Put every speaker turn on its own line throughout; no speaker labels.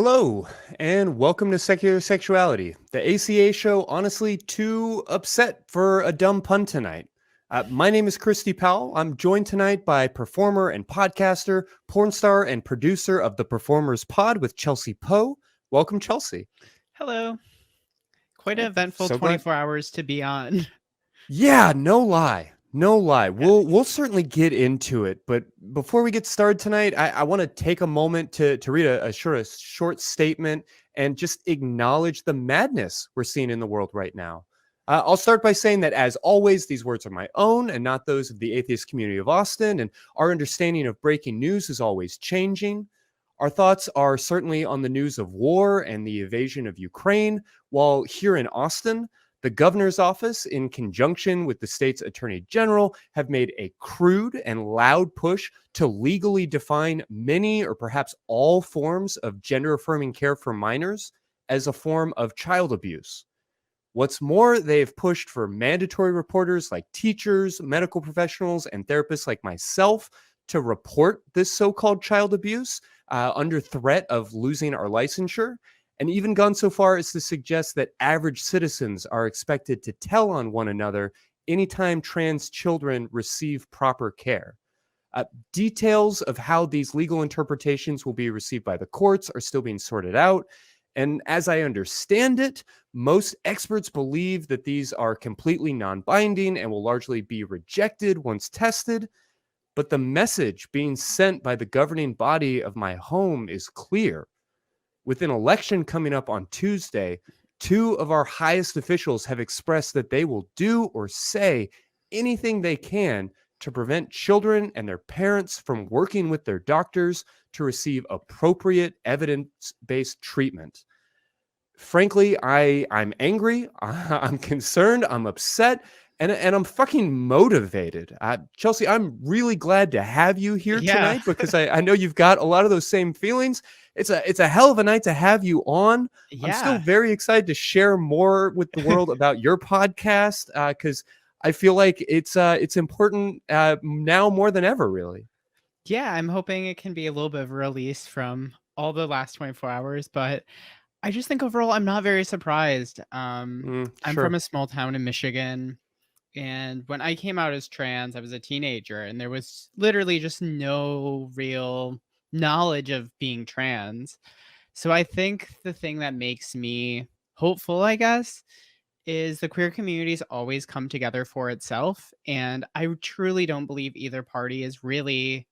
Hello, and welcome to Secular Sexuality, the ACA show, honestly, too upset for a dumb pun tonight. My name is Christy Powell. I'm joined tonight by performer and podcaster, porn star, and producer of the Performers Pod with Chelsea Poe. Welcome, Chelsea.
Hello. Quite an eventful
So glad.
24 hours to be on.
Yeah, no lie. No lie.
Yes.
We'll certainly get into it, but before we get started tonight, I want to take a moment to read a short statement and just acknowledge the madness we're seeing in the world right now. I'll start by saying that, as always, these words are my own and not those of the Atheist Community of Austin, and our understanding of breaking news is always changing. Our thoughts are certainly on the news of war and the invasion of Ukraine, while here in Austin, the governor's office, in conjunction with the state's attorney general, have made a crude and loud push to legally define many or perhaps all forms of gender affirming care for minors as a form of child abuse. What's more, they have pushed for mandatory reporters like teachers, medical professionals, and therapists like myself to report this so-called child abuse under threat of losing our licensure, and even gone so far as to suggest that average citizens are expected to tell on one another anytime trans children receive proper care. Details of how these legal interpretations will be received by the courts are still being sorted out. And as I understand it, most experts believe that these are completely non-binding and will largely be rejected once tested. But the message being sent by the governing body of my home is clear. With an election coming up on Tuesday, two of our highest officials have expressed that they will do or say anything they can to prevent children and their parents from working with their doctors to receive appropriate evidence-based treatment. Frankly, I'm angry, I'm concerned, I'm upset, and I'm fucking motivated. Chelsea, I'm really glad to have you here
Yeah.
tonight because I know you've got a lot of those same feelings. It's a hell of a night to have you on. I'm still
Yeah.
very excited to share more with the world about your podcast because I feel like it's important now more than ever, really.
Yeah, I'm hoping it can be a little bit of a release from all the last 24 hours, but I just think overall I'm not very surprised. I'm from
Sure.
a small town in Michigan, and when I came out as trans, I was a teenager and there was literally just no real knowledge of being trans. So I think the thing that makes me hopeful, I guess, is the queer community's always come together for itself. And I truly don't believe either party is really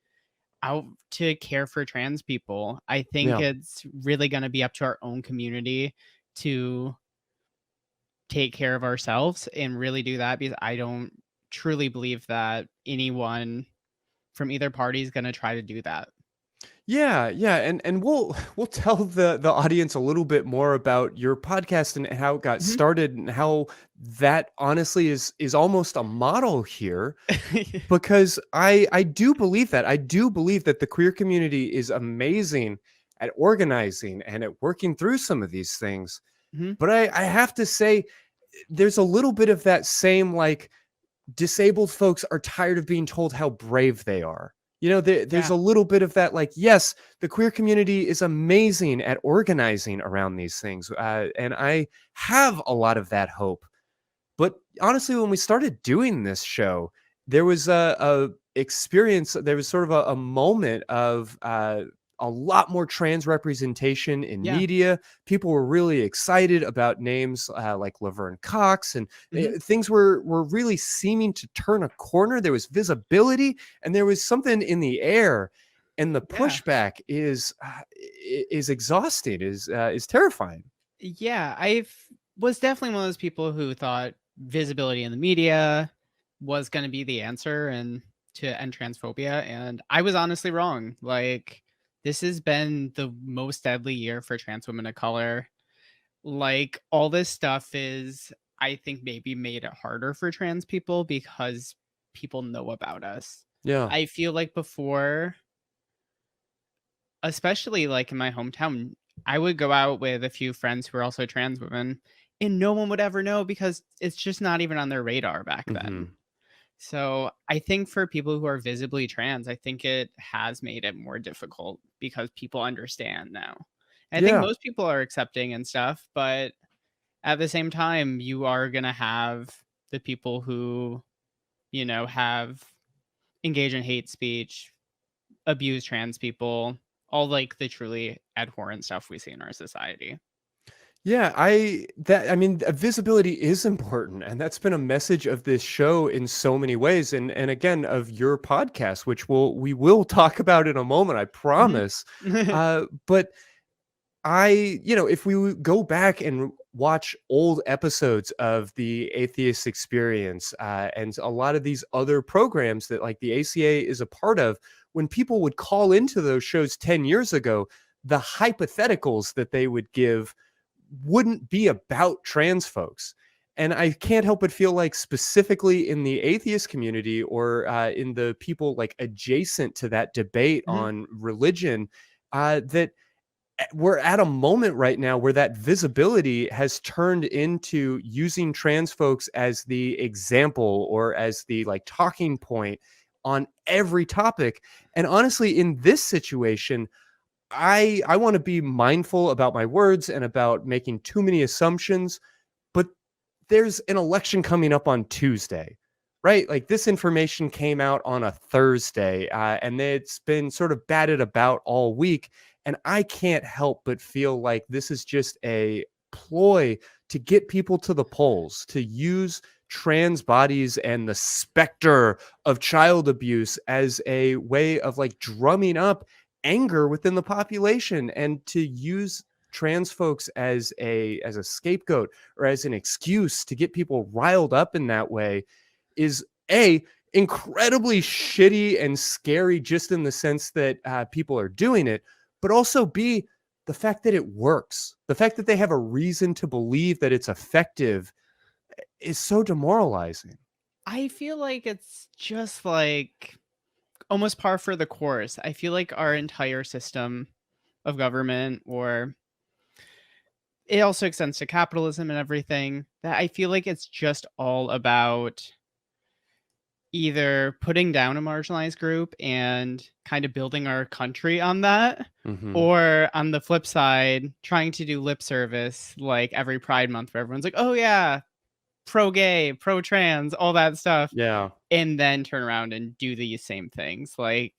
out to care for trans people. I think
Yeah.
it's really going to be up to our own community to take care of ourselves and really do that, because I don't truly believe that anyone from either party is going to try to do that.
Yeah, yeah, and we'll tell the audience a little bit more about your podcast and how it got
Mhm.
started and how that honestly is almost a model here because I do believe that. I do believe that the queer community is amazing at organizing and at working through some of these things.
Mhm.
But I have to say there's a little bit of that same like disabled folks are tired of being told how brave they are. There's
Yeah.
a little bit of that, like, yes, the queer community is amazing at organizing around these things. And I have a lot of that hope. But honestly, when we started doing this show, there was a experience, there was sort of a moment of a lot more trans representation in
Yeah.
media. People were really excited about names like Laverne Cox, and
Mhm.
things were really seeming to turn a corner. There was visibility, and there was something in the air. And the
Yeah.
pushback is exhausting, is terrifying.
Yeah, I was definitely one of those people who thought visibility in the media was going to be the answer and to end transphobia, and I was honestly wrong. Like, this has been the most deadly year for trans women of color. Like, all this stuff is, I think, maybe made it harder for trans people because people know about us.
Yeah.
I feel like before, especially, like, in my hometown, I would go out with a few friends who are also trans women, and no one would ever know because it's just not even on their radar back then.
Hmm.
So, I think for people who are visibly trans, I think it has made it more difficult because people understand now. I think
Yeah.
most people are accepting and stuff, but at the same time, you are gonna have the people who, have engage in hate speech, abuse trans people, all like the truly abhorrent stuff we see in our society.
Yeah, I mean, visibility is important, and that's been a message of this show in so many ways, and again of your podcast, which we will talk about in a moment, I
Mhm.
promise. But if we go back and watch old episodes of the Atheist Experience, and a lot of these other programs that like the ACA is a part of, when people would call into those shows 10 years ago, the hypotheticals that they would give wouldn't be about trans folks. And I can't help but feel like specifically in the atheist community, or in the people like adjacent to that debate
Mhm.
on religion, that we're at a moment right now where that visibility has turned into using trans folks as the example or as the like talking point on every topic. And honestly, in this situation, I want to be mindful about my words and about making too many assumptions, but there's an election coming up on Tuesday, right? Like this information came out on a Thursday, and it's been sort of batted about all week. And I can't help but feel like this is just a ploy to get people to the polls, to use trans bodies and the specter of child abuse as a way of like drumming up anger within the population, and to use trans folks as a scapegoat or as an excuse to get people riled up in that way is a incredibly shitty and scary, just in the sense that people are doing it, but also b, the fact that it works, the fact that they have a reason to believe that it's effective, is so demoralizing.
I feel like it's just like almost par for the course. I feel like our entire system of government, or it also extends to capitalism and everything, that I feel like it's just all about either putting down a marginalized group and kind of building our country on that,
Hmm.
or on the flip side, trying to do lip service like every Pride Month where everyone's like, oh yeah, pro gay, pro trans, all that stuff,
Yeah.
and then turn around and do these same things. Like,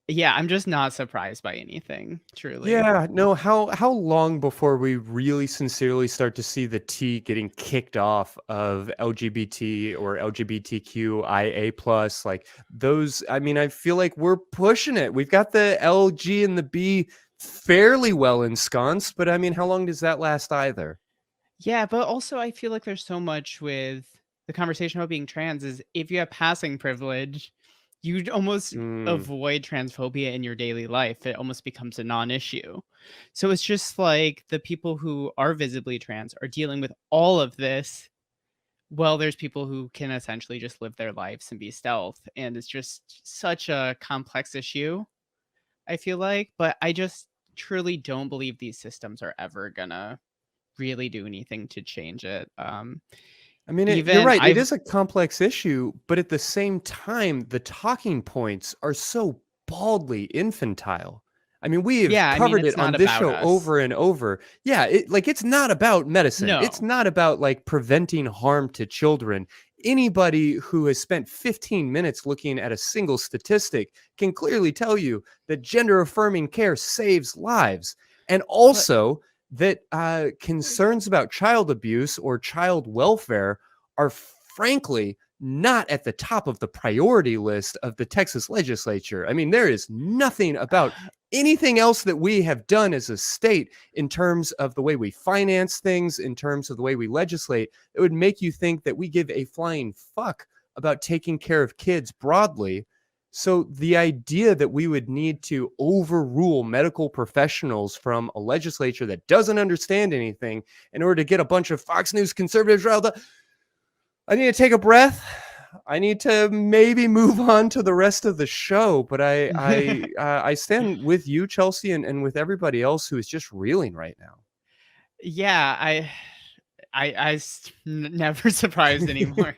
yeah, I'm just not surprised by anything, truly.
Yeah, no, how long before we really sincerely start to see the T getting kicked off of LGBT or LGBTQIA plus, like those? I mean, I feel like we're pushing it. We've got the LG and the B fairly well ensconced, but I mean, how long does that last either?
Yeah, but also I feel like there's so much with the conversation about being trans is if you have passing privilege, you'd almost
Mm,
avoid transphobia in your daily life. It almost becomes a non-issue. So it's just like the people who are visibly trans are dealing with all of this. Well, there's people who can essentially just live their lives and be stealth. And it's just such a complex issue, I feel like. But I just truly don't believe these systems are ever gonna really do anything to change it.
I mean, you're
Even
right. It
I've
is a complex issue, but at the same time, the talking points are so baldly infantile. I mean, we have
yeah, I mean,
covered it
it's
on
not
this
about
show
us.
over and over. Yeah, it's not about medicine. It's
No.
not about like preventing harm to children. Anybody who has spent 15 minutes looking at a single statistic can clearly tell you that gender affirming care saves lives. And
But
also, that concerns about child abuse or child welfare are frankly not at the top of the priority list of the Texas legislature. I mean, there is nothing about anything else that we have done as a state in terms of the way we finance things, in terms of the way we legislate, that would make you think that we give a flying fuck about taking care of kids broadly. So the idea that we would need to overrule medical professionals from a legislature that doesn't understand anything in order to get a bunch of Fox News conservatives riled up, I need to take a breath. I need to maybe move on to the rest of the show, but I stand with you, Chelsea, and with everybody else who is just reeling right
yeah, never surprised
now.
anymore.